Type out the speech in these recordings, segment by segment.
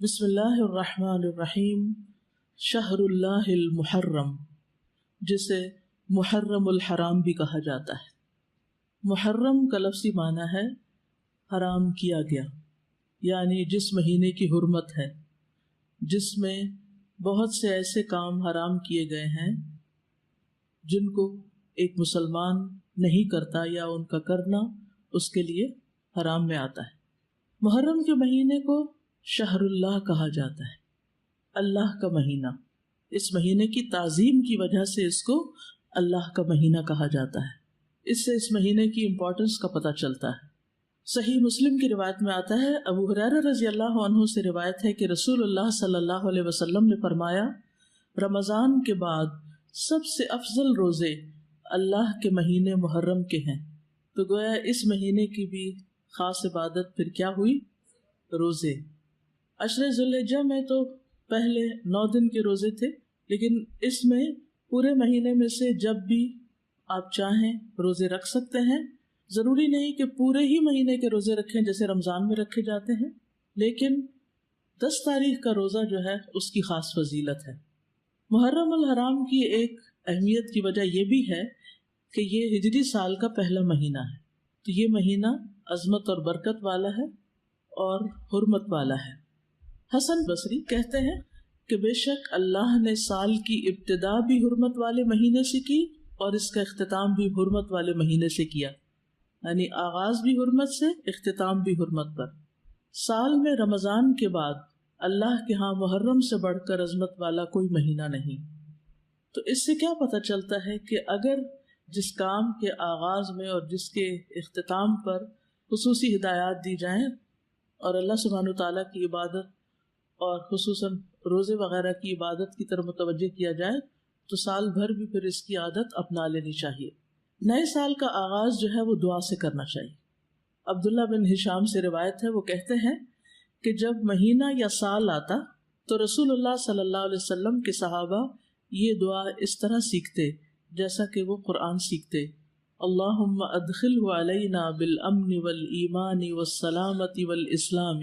بسم اللہ الرحمن الرحیم۔ شہر اللہ المحرم، جسے محرم الحرام بھی کہا جاتا ہے۔ محرم کا لفظی معنی ہے حرام کیا گیا، یعنی جس مہینے کی حرمت ہے، جس میں بہت سے ایسے کام حرام کیے گئے ہیں جن کو ایک مسلمان نہیں کرتا یا ان کا کرنا اس کے لیے حرام میں آتا ہے۔ محرم کے مہینے کو شہر اللہ کہا جاتا ہے، اللہ کا مہینہ۔ اس مہینے کی تعظیم کی وجہ سے اس کو اللہ کا مہینہ کہا جاتا ہے۔ اس سے اس مہینے کی امپورٹنس کا پتہ چلتا ہے۔ صحیح مسلم کی روایت میں آتا ہے، ابو ہریرہ رضی اللہ عنہ سے روایت ہے کہ رسول اللہ صلی اللہ علیہ وسلم نے فرمایا، رمضان کے بعد سب سے افضل روزے اللہ کے مہینے محرم کے ہیں۔ تو گویا اس مہینے کی بھی خاص عبادت پھر کیا ہوئی؟ روزے۔ عشر ذوالحجہ میں تو پہلے 9 دن کے روزے تھے، لیکن اس میں پورے مہینے میں سے جب بھی آپ چاہیں روزے رکھ سکتے ہیں۔ ضروری نہیں کہ پورے ہی مہینے کے روزے رکھیں جیسے رمضان میں رکھے جاتے ہیں، لیکن 10 تاریخ کا روزہ جو ہے اس کی خاص فضیلت ہے۔ محرم الحرام کی ایک اہمیت کی وجہ یہ بھی ہے کہ یہ ہجری سال کا پہلا مہینہ ہے، تو یہ مہینہ عظمت اور برکت والا ہے اور حرمت والا ہے۔ حسن بصری کہتے ہیں کہ بے شک اللہ نے سال کی ابتدا بھی حرمت والے مہینے سے کی اور اس کا اختتام بھی حرمت والے مہینے سے کیا، یعنی آغاز بھی حرمت سے، اختتام بھی حرمت پر۔ سال میں رمضان کے بعد اللہ کے ہاں محرم سے بڑھ کر عظمت والا کوئی مہینہ نہیں۔ تو اس سے کیا پتہ چلتا ہے کہ اگر جس کام کے آغاز میں اور جس کے اختتام پر خصوصی ہدایات دی جائیں اور اللہ سبحانہ وتعالیٰ کی عبادت اور خصوصاً روزے وغیرہ کی عبادت کی طرف متوجہ کیا جائے تو سال بھر بھی پھر اس کی عادت اپنا لینی چاہیے۔ نئے سال کا آغاز جو ہے وہ دعا سے کرنا چاہیے۔ عبداللہ بن ہشام سے روایت ہے، وہ کہتے ہیں کہ جب مہینہ یا سال آتا تو رسول اللہ صلی اللہ علیہ وسلم کے صحابہ یہ دعا اس طرح سیکھتے جیسا کہ وہ قرآن سیکھتے، اللہم ادخلہ علینا بالامن والایمان والسلامت والاسلام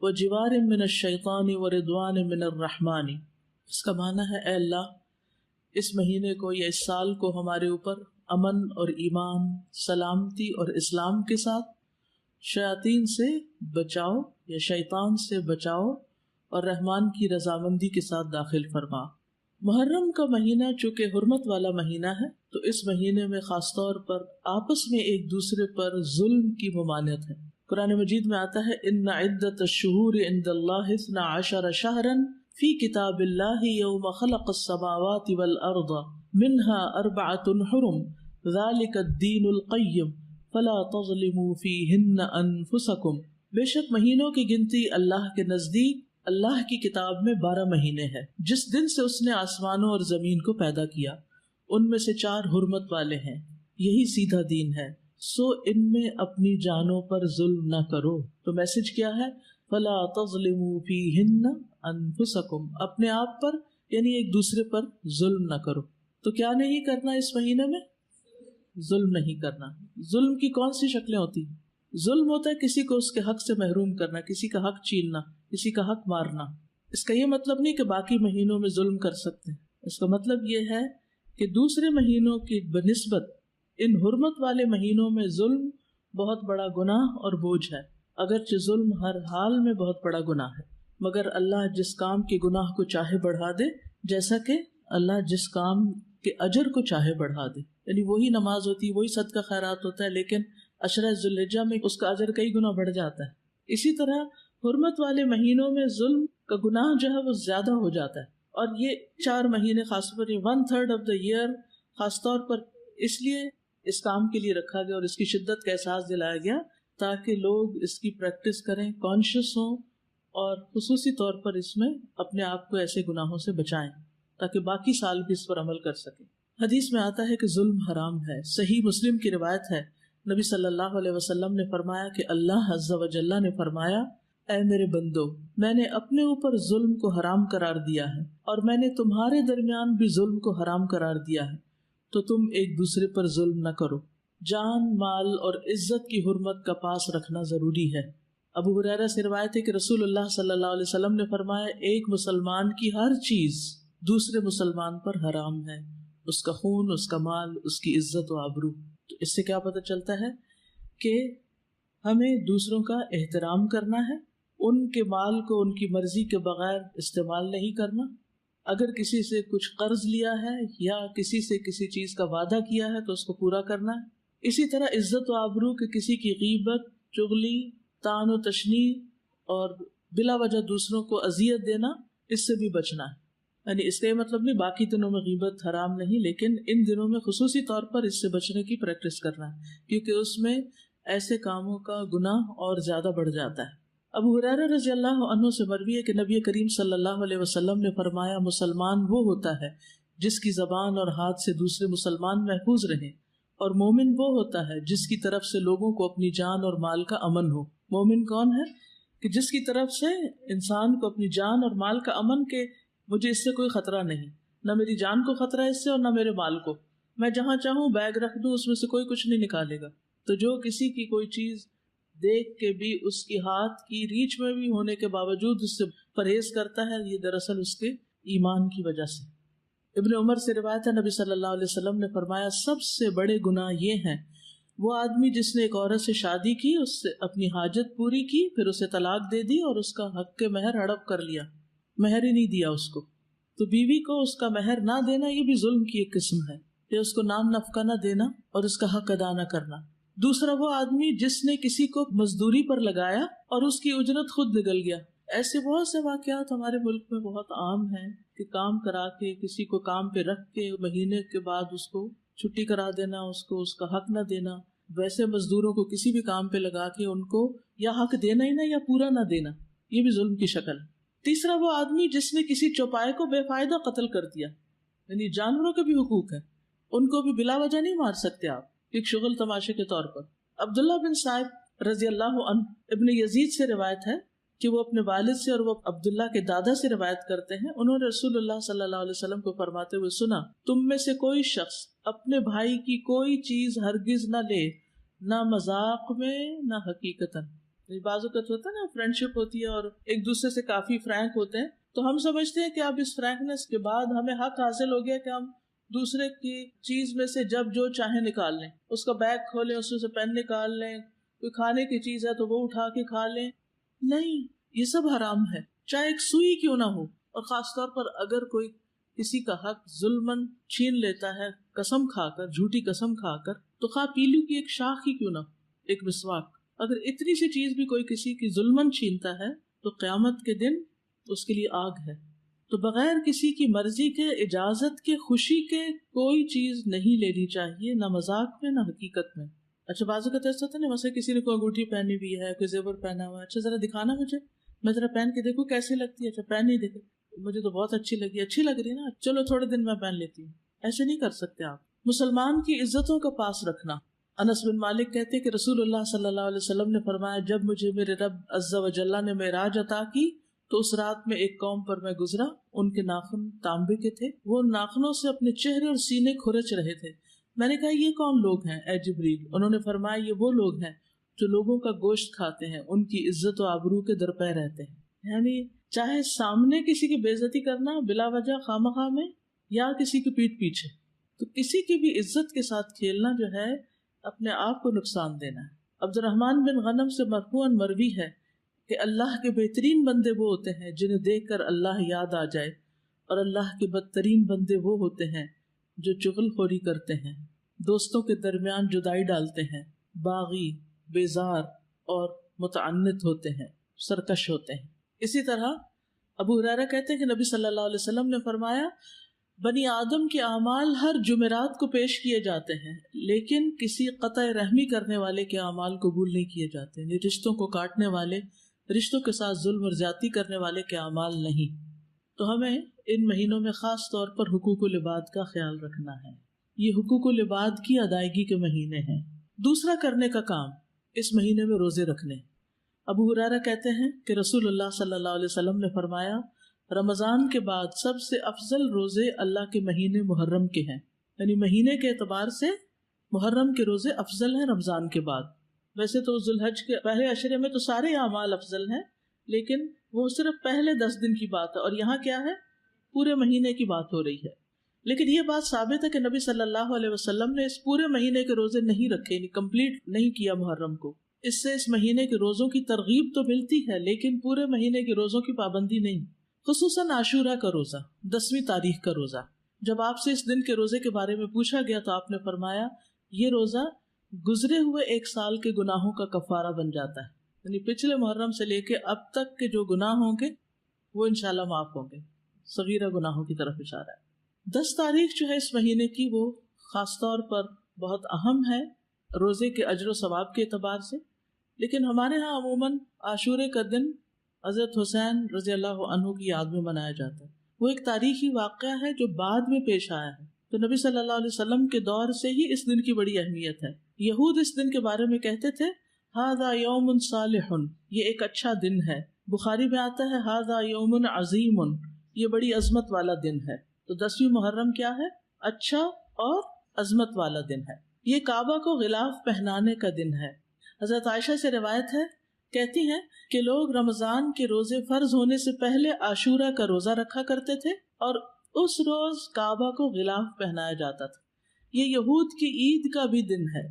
وجوار من الشیطان ورضوان من الرحمن۔ اس کا معنی ہے، اے اللہ اس مہینے کو یا اس سال کو ہمارے اوپر امن اور ایمان، سلامتی اور اسلام کے ساتھ، شیاطین سے بچاؤ یا شیطان سے بچاؤ اور رحمان کی رضامندی کے ساتھ داخل فرما۔ محرم کا مہینہ چونکہ حرمت والا مہینہ ہے تو اس مہینے میں خاص طور پر آپس میں ایک دوسرے پر ظلم کی ممانعت ہے۔ قرآن مجید میں آتا ہے، ان عدت الشہور عند اللہ 12 شہرا فی کتاب اللہ یوم خلق السماوات والارض منها 4 حرم ذلک الدین القیم فلا تظلموا فیہن انفسکم۔ بے شک مہینوں کی گنتی اللہ کے نزدیک اللہ کی کتاب میں 12 مہینے ہیں، جس دن سے اس نے آسمانوں اور زمین کو پیدا کیا، ان میں سے 4 حرمت والے ہیں، یہی سیدھا دین ہے، سو ان میں اپنی جانوں پر ظلم نہ کرو۔ تو میسج کیا ہے؟ فلا تظلموا فیہن انفسکم، اپنے آپ پر یعنی ایک دوسرے پر ظلم نہ کرو۔ تو کیا نہیں کرنا اس مہینے میں؟ ظلم نہیں کرنا۔ ظلم کی کون سی شکلیں ہوتی ہیں؟ ظلم ہوتا ہے کسی کو اس کے حق سے محروم کرنا، کسی کا حق چھیننا، کسی کا حق مارنا۔ اس کا یہ مطلب نہیں کہ باقی مہینوں میں ظلم کر سکتے ہیں، اس کا مطلب یہ ہے کہ دوسرے مہینوں کی بنسبت ان حرمت والے مہینوں میں ظلم بہت بڑا گناہ اور بوجھ ہے۔ اگرچہ ظلم ہر حال میں بہت بڑا گناہ ہے، مگر اللہ جس کام کے گناہ کو چاہے بڑھا دے، جیسا کہ اللہ جس کام کے اجر کو چاہے بڑھا دے، یعنی وہی نماز ہوتی، وہی صدقہ خیرات ہوتا ہے، لیکن عشرہ ذوالحجہ میں اس کا اجر کئی گنا بڑھ جاتا ہے۔ اسی طرح حرمت والے مہینوں میں ظلم کا گناہ جو ہے وہ زیادہ ہو جاتا ہے، اور یہ 4 مہینے خاص طور پر 1/3 آف دا ایئر خاص طور پر اس لیے اس کام کے لیے رکھا گیا اور اس کی شدت کا احساس دلایا گیا تاکہ لوگ اس کی پریکٹس کریں، کانشیس ہوں، اور خصوصی طور پر اس میں اپنے آپ کو ایسے گناہوں سے بچائیں تاکہ باقی سال بھی اس پر عمل کر سکیں۔ حدیث میں آتا ہے کہ ظلم حرام ہے۔ صحیح مسلم کی روایت ہے، نبی صلی اللہ علیہ وسلم نے فرمایا کہ اللہ عز و جل نے فرمایا، اے میرے بندو، میں نے اپنے اوپر ظلم کو حرام قرار دیا ہے اور میں نے تمہارے درمیان بھی ظلم کو حرام قرار دیا ہے، تو تم ایک دوسرے پر ظلم نہ کرو۔ جان، مال اور عزت کی حرمت کا پاس رکھنا ضروری ہے۔ ابو ہریرہ سے روایت ہے کہ رسول اللہ صلی اللہ علیہ وسلم نے فرمایا ایک مسلمان کی ہر چیز دوسرے مسلمان پر حرام ہے، اس کا خون، اس کا مال، اس کی عزت و آبرو۔ تو اس سے کیا پتہ چلتا ہے کہ ہمیں دوسروں کا احترام کرنا ہے، ان کے مال کو ان کی مرضی کے بغیر استعمال نہیں کرنا، اگر کسی سے کچھ قرض لیا ہے یا کسی سے کسی چیز کا وعدہ کیا ہے تو اس کو پورا کرنا ہے۔ اسی طرح عزت و آبرو کہ کسی کی غیبت، چغلی، طعن و تشنیع اور بلا وجہ دوسروں کو اذیت دینا، اس سے بھی بچنا ہے۔ یعنی اس کا یہ مطلب نہیں باقی دنوں میں غیبت حرام نہیں، لیکن ان دنوں میں خصوصی طور پر اس سے بچنے کی پریکٹس کرنا ہے، کیونکہ اس میں ایسے کاموں کا گناہ اور زیادہ بڑھ جاتا ہے۔ ابو ہریرہ رضی اللہ عنہ سے مروی ہے کہ نبی کریم صلی اللہ علیہ وسلم نے فرمایا مسلمان وہ ہوتا ہے جس کی زبان اور ہاتھ سے دوسرے مسلمان محفوظ رہیں، اور مومن وہ ہوتا ہے جس کی طرف سے لوگوں کو اپنی جان اور مال کا امن ہو۔ مومن کون ہے؟ کہ جس کی طرف سے انسان کو اپنی جان اور مال کا امن، کہ مجھے اس سے کوئی خطرہ نہیں، نہ میری جان کو خطرہ ہے اس سے اور نہ میرے مال کو، میں جہاں چاہوں بیگ رکھ دوں اس میں سے کوئی کچھ نہیں نکالے گا۔ تو جو کسی کی کوئی چیز دیکھ کے بھی اس کی ہاتھ کی ریچ میں بھی ہونے کے باوجود اس سے پرہیز کرتا ہے، یہ دراصل اس کے ایمان کی وجہ سے۔ ابن عمر سے روایت ہے نبی صلی اللہ علیہ وسلم نے فرمایا سب سے بڑے گناہ یہ ہیں وہ آدمی جس نے ایک عورت سے شادی کی، اس سے اپنی حاجت پوری کی، پھر اسے طلاق دے دی اور اس کا حق کے مہر ہڑپ کر لیا، مہر ہی نہیں دیا اس کو۔ تو بیوی کو اس کا مہر نہ دینا یہ بھی ظلم کی ایک قسم ہے، کہ اس کو نام نفقہ نہ دینا اور اس کا حق ادا نہ کرنا۔ دوسرا وہ آدمی جس نے کسی کو مزدوری پر لگایا اور اس کی اجرت خود نکل گیا۔ ایسے بہت سے واقعات ہمارے ملک میں بہت عام ہیں کہ کام کرا کے کسی کو کام پہ رکھ کے مہینے کے بعد اس کو چھٹی کرا دینا، اس کو اس کا حق نہ دینا۔ ویسے مزدوروں کو کسی بھی کام پہ لگا کے ان کو یا حق دینا ہی نہ یا پورا نہ دینا، یہ بھی ظلم کی شکل ہے۔ تیسرا وہ آدمی جس نے کسی چوپائے کو بے فائدہ قتل کر دیا، یعنی جانوروں کے بھی حقوق ہیں، ان کو بھی بلا وجہ نہیں مار سکتے آپ، ایک شغل تماشے کے طور پر۔ عبداللہ بن صائب رضی اللہ عنہ ابن یزید سے روایت ہے کہ وہ اپنے والد سے اور وہ عبداللہ کے دادا سے روایت کرتے ہیں، انہوں نے رسول اللہ صلی اللہ علیہ وسلم کو فرماتے ہوئے سنا، تم میں سے کوئی شخص اپنے بھائی کی کوئی چیز ہرگز نہ لے، نہ مذاق میں نہ حقیقتاً۔ بعض اوقات ہوتا ہے نا فرینڈ شپ ہوتی ہے اور ایک دوسرے سے کافی فرینک ہوتے ہیں، تو ہم سمجھتے ہیں کہ اب اس فرینکنس کے بعد ہمیں حق حاصل ہو گیا کہ ہم دوسرے کی چیز میں سے جب جو چاہیں نکال لیں، اس کا بیگ کھولیں، اس میں سے پین نکال لیں، کوئی کھانے کی چیز ہے تو وہ اٹھا کے کھا لیں۔ نہیں، یہ سب حرام ہے، چاہے ایک سوئی کیوں نہ ہو، اور خاص طور پر اگر کوئی کسی کا حق ظلمن چھین لیتا ہے قسم کھا کر، جھوٹی قسم کھا کر، تو خواہ پیلو کی ایک شاخ ہی کیوں نہ ہو، ایک مسواک، اگر اتنی سی چیز بھی کوئی کسی کی ظلمن چھینتا ہے تو قیامت کے دن اس کے لیے آگ ہے۔ تو بغیر کسی کی مرضی کے، اجازت کے، خوشی کے کوئی چیز نہیں لینی چاہیے، نہ مذاق میں نہ حقیقت میں۔ اچھا بعض اوقات ایسا ہوتا ہے نا، مثلا کسی نے کوئی انگوٹھی پہنی ہوئی ہے، کوئی زیور پہنا ہوا ہے، اچھا ذرا دکھانا مجھے، میں ذرا پہن کے دیکھوں کیسی لگتی ہے، اچھا پہن ہی دیکھے، مجھے تو بہت اچھی لگی، اچھی لگ رہی ہے نا، چلو تھوڑے دن میں پہن لیتی ہوں۔ ایسے نہیں کر سکتے آپ۔ مسلمان کی عزتوں کا پاس رکھنا۔ انس بن مالک کہتے ہیں کہ رسول اللہ صلی اللہ علیہ وسلم نے فرمایا جب مجھے میرے رب عز و جل نے معراج عطا کی تو اس رات میں ایک قوم پر میں گزرا، ان کے ناخن تانبے کے تھے، وہ ان ناخنوں سے اپنے چہرے اور سینے کھرچ رہے تھے۔ میں نے کہا یہ کون لوگ ہیں اے جبریل؟ انہوں نے فرمایا یہ وہ لوگ ہیں جو لوگوں کا گوشت کھاتے ہیں، ان کی عزت و آبرو کے درپے رہتے ہیں۔ یعنی چاہے سامنے کسی کی بے عزتی کرنا بلا وجہ خواہ میں یا کسی کی پیٹھ پیچھے، تو کسی کی بھی عزت کے ساتھ کھیلنا جو ہے اپنے آپ کو نقصان دینا ہے۔ عبد الرحمن بن غنم سے مرفوعاً مروی ہے کہ اللہ کے بہترین بندے وہ ہوتے ہیں جنہیں دیکھ کر اللہ یاد آ جائے، اور اللہ کے بدترین بندے وہ ہوتے ہیں جو چغل خوری کرتے ہیں، دوستوں کے درمیان جدائی ڈالتے ہیں، باغی، بیزار اور متعنت ہوتے ہیں، سرکش ہوتے ہیں۔ اسی طرح ابو ہریرہ کہتے ہیں کہ نبی صلی اللہ علیہ وسلم نے فرمایا بنی آدم کے اعمال ہر جمعرات کو پیش کیے جاتے ہیں، لیکن کسی قطع رحمی کرنے والے کے اعمال قبول نہیں کیے جاتے، یعنی رشتوں کو کاٹنے والے، رشتوں کے ساتھ ظلم اور زیادتی کرنے والے کے اعمال نہیں۔ تو ہمیں ان مہینوں میں خاص طور پر حقوق العباد کا خیال رکھنا ہے، یہ حقوق العباد کی ادائیگی کے مہینے ہیں۔ دوسرا کرنے کا کام اس مہینے میں روزے رکھنے۔ ابو ہریرہ کہتے ہیں کہ رسول اللہ صلی اللہ علیہ وسلم نے فرمایا رمضان کے بعد سب سے افضل روزے اللہ کے مہینے محرم کے ہیں، یعنی مہینے کے اعتبار سے محرم کے روزے افضل ہیں رمضان کے بعد۔ ویسے تو ذوالحج کے پہلے عشرے میں تو سارے اعمال افضل ہیں، لیکن وہ صرف پہلے 10 دن کی بات ہے، اور یہاں کیا ہے، پورے مہینے کی بات ہو رہی ہے۔ لیکن یہ بات ثابت ہے کہ نبی صلی اللہ علیہ وسلم نے اس پورے مہینے کے روزے نہیں رکھے، یعنی کمپلیٹ نہیں کیا محرم کو۔ اس سے اس مہینے کے روزوں کی ترغیب تو ملتی ہے، لیکن پورے مہینے کے روزوں کی پابندی نہیں، خصوصاً عاشورہ کا روزہ، 10ویں تاریخ کا روزہ۔ جب آپ سے اس دن کے روزے کے بارے میں پوچھا گیا تو آپ نے فرمایا یہ روزہ گزرے ہوئے 1 سال کے گناہوں کا کفارہ بن جاتا ہے، یعنی پچھلے محرم سے لے کے اب تک کے جو گناہ ہوں گے وہ انشاءاللہ معاف ہوں گے، صغیرہ گناہوں کی طرف اشارہ ہے۔ 10 تاریخ جو ہے اس مہینے کی وہ خاص طور پر بہت اہم ہے روزے کے اجر و ثواب کے اعتبار سے، لیکن ہمارے ہاں عموماً عاشورے کا دن حضرت حسین رضی اللہ عنہ کی یاد میں منایا جاتا ہے۔ وہ ایک تاریخی واقعہ ہے جو بعد میں پیش آیا ہے، تو نبی صلی اللہ علیہ وسلم کے دور سے ہی اس دن کی بڑی اہمیت ہے۔ یہود اس دن کے بارے میں کہتے تھے ھذا یوم صالح، یہ ایک اچھا دن ہے۔ بخاری میں آتا ہے ھذا یوم عظیم، یہ بڑی عظمت والا دن ہے۔ تو 10ویں محرم کیا ہے؟ اچھا اور عظمت والا دن ہے۔ یہ کعبہ کو غلاف پہنانے کا دن ہے۔ حضرت عائشہ سے روایت ہے، کہتی ہیں کہ لوگ رمضان کے روزے فرض ہونے سے پہلے عاشورہ کا روزہ رکھا کرتے تھے اور اس روز کعبہ کو غلاف پہنایا جاتا تھا۔ یہ یہود کی عید کا بھی دن ہے۔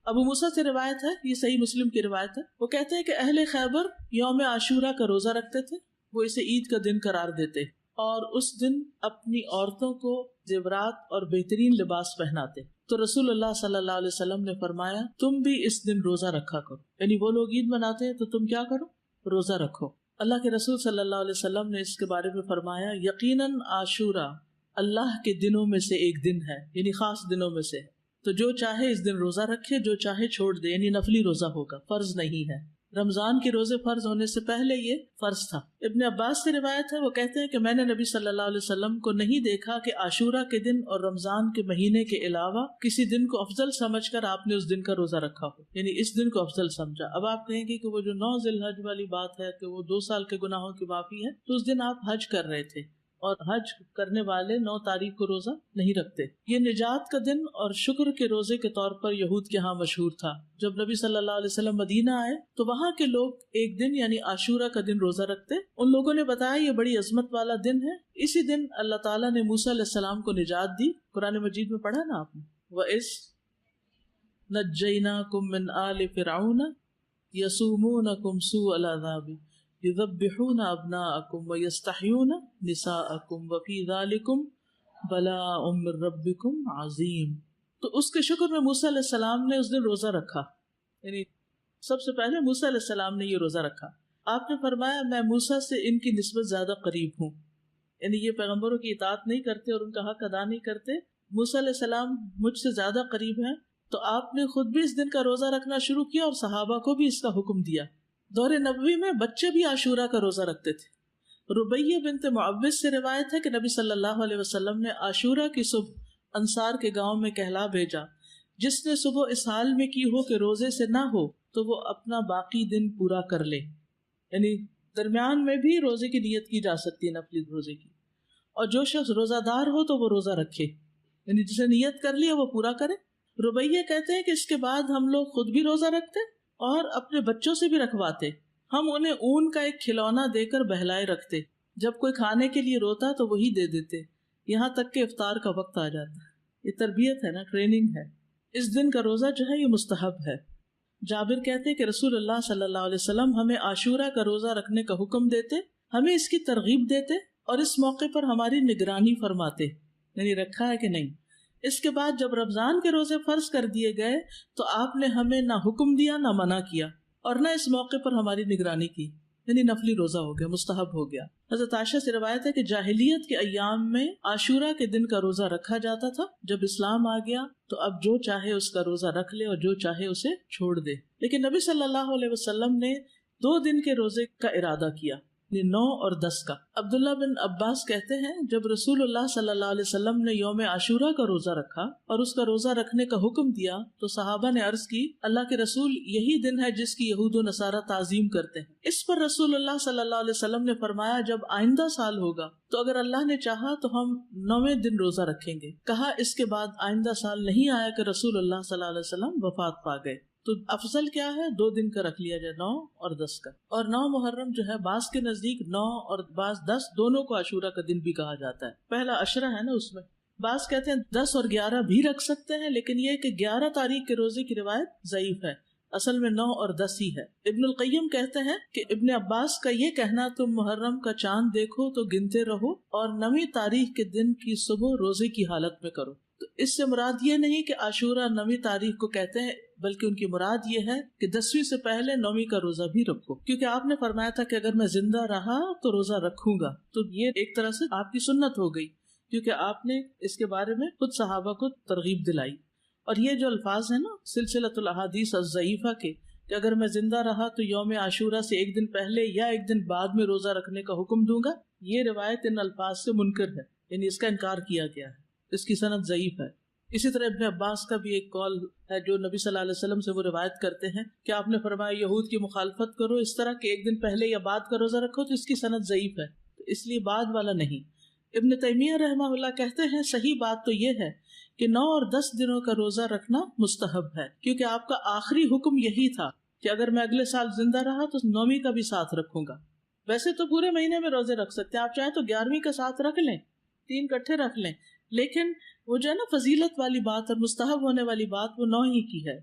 ابو موسیٰ سے روایت ہے، یہ صحیح مسلم کی روایت ہے، وہ کہتے ہیں کہ اہل خیبر یوم عاشورہ کا روزہ رکھتے تھے، وہ اسے عید کا دن قرار دیتے اور اس دن اپنی عورتوں کو زیورات اور بہترین لباس پہناتے۔ تو رسول اللہ صلی اللہ علیہ وسلم نے فرمایا تم بھی اس دن روزہ رکھا کرو، یعنی وہ لوگ عید مناتے ہیں تو تم کیا کرو؟ روزہ رکھو۔ اللہ کے رسول صلی اللہ علیہ وسلم نے اس کے بارے میں فرمایا یقیناً عاشورہ اللہ کے دنوں میں سے ایک دن ہے، یعنی خاص دنوں میں سے ہے، تو جو چاہے اس دن روزہ رکھے، جو چاہے چھوڑ دے، یعنی نفلی روزہ ہوگا، فرض نہیں ہے۔ رمضان کے روزے فرض ہونے سے پہلے یہ فرض تھا۔ ابن عباس سے روایت ہے، وہ کہتے ہیں کہ میں نے نبی صلی اللہ علیہ وسلم کو نہیں دیکھا کہ عاشورہ کے دن اور رمضان کے مہینے کے علاوہ کسی دن کو افضل سمجھ کر آپ نے اس دن کا روزہ رکھا ہو، یعنی اس دن کو افضل سمجھا۔ اب آپ کہیں گے کہ وہ جو 9 ذی الحج والی بات ہے کہ وہ 2 سال کے گناہوں کی معافی ہے، تو اس دن آپ حج کر رہے تھے، اور حج کرنے والے 9 تاریخ کو روزہ نہیں رکھتے۔ یہ نجات کا دن اور شکر کے روزے کے طور پر یہود کے ہاں مشہور تھا۔ جب نبی صلی اللہ علیہ وسلم مدینہ آئے تو وہاں کے لوگ ایک دن یعنی عاشورہ کا دن روزہ رکھتے۔ ان لوگوں نے بتایا یہ بڑی عظمت والا دن ہے، اسی دن اللہ تعالیٰ نے موسیٰ علیہ السلام کو نجات دی۔ قرآن مجید میں پڑھا نا آپ نے، وَإِذْ نَجَّيْنَاكُم مِّنْ آلِ فِرْعَوْنَ يَسُومُونَكُمْ سُوءَ الْعَذَابِ يُذَبِّحُونَ أَبْنَاءَكُمْ وَيَسْتَحْيُونَ نِسَاءَكُمْ وَفِي ذَلِكُمْ بَلَاءٌ مِّن رَبِّكُمْ عَظِيمٌ۔ تو اس کے شکر میں موسیٰ علیہ السلام نے اس دن روزہ رکھا، یعنی سب سے پہلے موسیٰ علیہ السلام نے یہ روزہ رکھا۔ آپ نے فرمایا میں موسیٰ سے ان کی نسبت زیادہ قریب ہوں، یعنی یہ پیغمبروں کی اطاعت نہیں کرتے اور ان کا حق ادا نہیں کرتے، موسیٰ علیہ السلام مجھ سے زیادہ قریب ہیں، تو آپ نے خود بھی اس دن کا روزہ رکھنا شروع کیا اور صحابہ کو بھی اس کا حکم دیا۔ دور نبوی میں بچے بھی عاشورہ کا روزہ رکھتے تھے۔ ربیہ بنت معوذ سے روایت ہے کہ نبی صلی اللہ علیہ وسلم نے عاشورہ کی صبح انصار کے گاؤں میں کہلا بھیجا، جس نے صبح اس حال میں کی ہو کہ روزے سے نہ ہو تو وہ اپنا باقی دن پورا کر لے، یعنی درمیان میں بھی روزے کی نیت کی جا سکتی ہے، نفلی روزے کی، اور جو شخص روزہ دار ہو تو وہ روزہ رکھے، یعنی جسے نیت کر لیا وہ پورا کرے۔ ربیہ کہتے ہیں کہ اس کے بعد ہم لوگ خود بھی روزہ رکھتے اور اپنے بچوں سے بھی رکھواتے۔ ہم انہیں اون کا ایک کھلونا دے کر بہلائے رکھتے، جب کوئی کھانے کے لیے روتا تو وہی دے دیتے، یہاں تک کہ افطار کا وقت آ جاتا۔ یہ تربیت ہے نا، ٹریننگ ہے۔ اس دن کا روزہ جو ہے یہ مستحب ہے۔ جابر کہتے کہ رسول اللہ صلی اللہ علیہ وسلم ہمیں عاشورہ کا روزہ رکھنے کا حکم دیتے، ہمیں اس کی ترغیب دیتے اور اس موقع پر ہماری نگرانی فرماتے، یعنی رکھا ہے کہ نہیں۔ اس کے بعد جب رمضان کے روزے فرض کر دیے گئے تو آپ نے ہمیں نہ حکم دیا نہ منع کیا اور نہ اس موقع پر ہماری نگرانی کی، یعنی نفلی روزہ ہو گیا، مستحب ہو گیا۔ حضرت عائشہ سے روایت ہے کہ جاہلیت کے ایام میں عاشورہ کے دن کا روزہ رکھا جاتا تھا، جب اسلام آ گیا تو اب جو چاہے اس کا روزہ رکھ لے اور جو چاہے اسے چھوڑ دے، لیکن نبی صلی اللہ علیہ وسلم نے 2 دن کے روزے کا ارادہ کیا، 9 اور 10 کا۔ عبداللہ بن عباس کہتے ہیں جب رسول اللہ صلی اللہ علیہ وسلم نے یوم عاشورہ کا روزہ رکھا اور اس کا روزہ رکھنے کا حکم دیا تو صحابہ نے عرض کی اللہ کے رسول یہی دن ہے جس کی یہود و نصارہ تعظیم کرتے ہیں۔ اس پر رسول اللہ صلی اللہ علیہ وسلم نے فرمایا جب آئندہ سال ہوگا تو اگر اللہ نے چاہا تو ہم 9ویں دن روزہ رکھیں گے۔ کہا اس کے بعد آئندہ سال نہیں آیا کہ رسول اللہ صلی اللہ علیہ وسلم وفات پا گئے۔ تو افضل کیا ہے 2 دن کا رکھ لیا جائے 9 اور 10 کا. اور 9 محرم جو ہے بعض کے نزدیک 9 اور بعض 10 دونوں کو عاشورہ کا دن بھی کہا جاتا ہے. پہلا عشرہ ہے نا اس میں بعض کہتے ہیں 10 اور 11 بھی رکھ سکتے ہیں، لیکن یہ کہ 11 تاریخ کے روزے کی روایت ضعیف ہے، اصل میں 9 اور 10 ہی ہے. ابن القیم کہتے ہیں کہ ابن عباس کا یہ کہنا تم محرم کا چاند دیکھو تو گنتے رہو اور 9ویں تاریخ کے دن کی صبح روزے کی حالت میں کرو. تو اس سے مراد یہ نہیں کہ عاشورہ 9ویں تاریخ کو کہتے ہیں، بلکہ ان کی مراد یہ ہے کہ 10ویں سے پہلے 9ویں کا روزہ بھی رکھو، کیونکہ آپ نے فرمایا تھا کہ اگر میں زندہ رہا تو روزہ رکھوں گا. تو یہ ایک طرح سے آپ کی سنت ہو گئی، کیونکہ آپ نے اس کے بارے میں خود صحابہ کو ترغیب دلائی. اور یہ جو الفاظ ہیں نا سلسلۃ الاحادیث الضعیفہ کے، کہ اگر میں زندہ رہا تو یوم عاشورہ سے 1 دن پہلے یا 1 دن بعد میں روزہ رکھنے کا حکم دوں گا، یہ روایت ان الفاظ سے منکر ہے، یعنی اس کا انکار کیا گیا ہے، اس کی سند ضعیف ہے. اسی طرح ابن عباس کا بھی ایک قول ہے جو نبی صلی اللہ علیہ وسلم سے وہ روایت کرتے ہیں کہ آپ نے فرمایا یہود کی مخالفت کرو اس طرح کہ 1 دن پہلے یا بعد کا روزہ رکھو، تو اس کی سند ضعیف ہے، تو اس لیے بعد والا نہیں. ابن تیمیہ رحمہ اللہ کہتے ہیں صحیح بات تو یہ ہے کہ 9 اور 10 دنوں کا روزہ رکھنا مستحب ہے، کیونکہ آپ کا آخری حکم یہی تھا کہ اگر میں اگلے سال زندہ رہا تو 9ویں کا بھی ساتھ رکھوں گا. ویسے تو پورے مہینے میں روزے رکھ سکتے ہیں آپ، چاہے تو 11ویں کا ساتھ رکھ لیں، 3 اکٹھے رکھ لیں، لیکن وہ جو ہے نا فضیلت والی بات اور مستحب ہونے والی بات وہ 9 ہی کی ہے.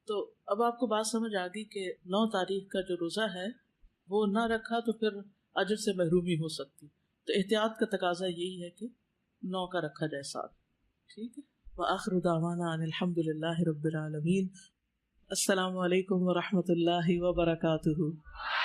تو اب آپ کو بات سمجھ آ گئی کہ 9 تاریخ کا جو روزہ ہے وہ نہ رکھا تو پھر اجر سے محرومی ہو سکتی. تو احتیاط کا تقاضا یہی ہے کہ 9 کا رکھا جائے ساتھ. ٹھیک ہے. وآخر دعوانا ان الحمد للہ رب العالمین. السلام علیکم ورحمۃ اللہ وبرکاتہ.